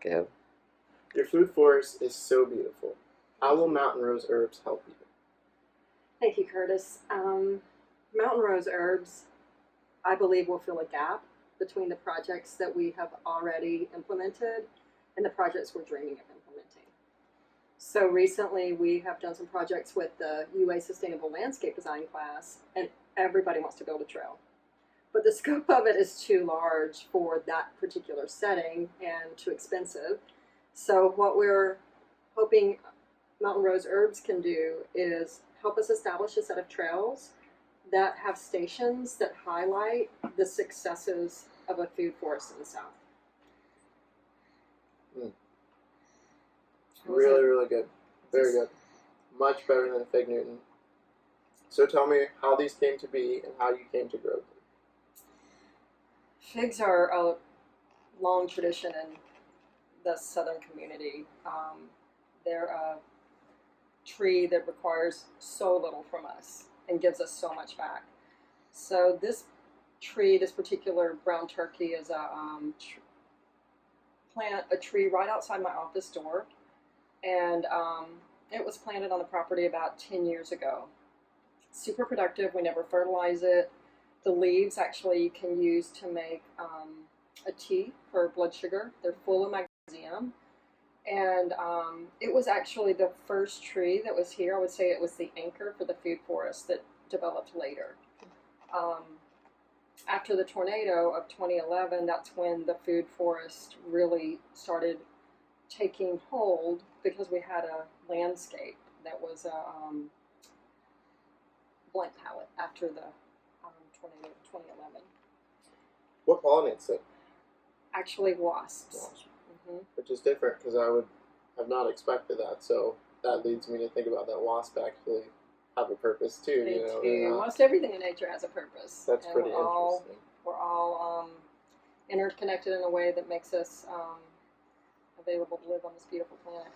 Go. Your food forest is so beautiful. How will Mountain Rose Herbs help you? Thank you, Curtis. Mountain Rose Herbs, I believe, will fill a gap between the projects that we have already implemented and the projects we're dreaming of implementing. So recently, we have done some projects with the UA Sustainable Landscape Design class, and everybody wants to build a trail. But the scope of it is too large for that particular setting and too expensive. So what we're hoping Mountain Rose Herbs can do is help us establish a set of trails that have stations that highlight the successes of a food forest in the South. Really, really good. Very good. Much better than Fig Newton. So tell me how these came to be and how you came to grow them. Figs are a long tradition in the southern community. They're a tree that requires so little from us and gives us so much back. So this tree, this particular brown turkey, is a tree right outside my office door, and it was planted on the property about 10 years ago. Super productive. We never fertilize it. The leaves actually you can use to make a tea for blood sugar. They're full of magnesium. And it was actually the first tree that was here. I would say it was the anchor for the food forest that developed later. After the tornado of 2011, that's when the food forest really started taking hold, because we had a landscape that was a blank palette after the tornado of 2011. What pollinates it? Actually, wasps. Mm-hmm. Which is different, because I would have not expected that. So that leads me to think about that wasp actually have a purpose too. They you know, do. Most everything in nature has a purpose. That's and pretty interesting. We're all interconnected in a way that makes us available to live on this beautiful planet.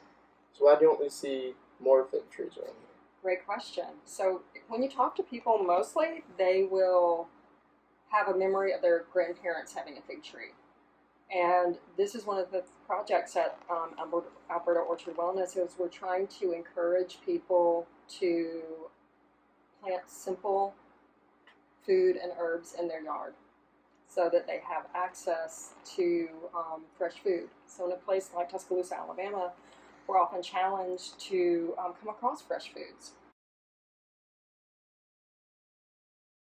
So why don't we see more fig trees around here? Great question. So when you talk to people, mostly they will have a memory of their grandparents having a fig tree. And this is one of the projects at Alberta Orchard Wellness, is we're trying to encourage people to plant simple food and herbs in their yard so that they have access to fresh food. So in a place like Tuscaloosa, Alabama, we're often challenged to come across fresh foods.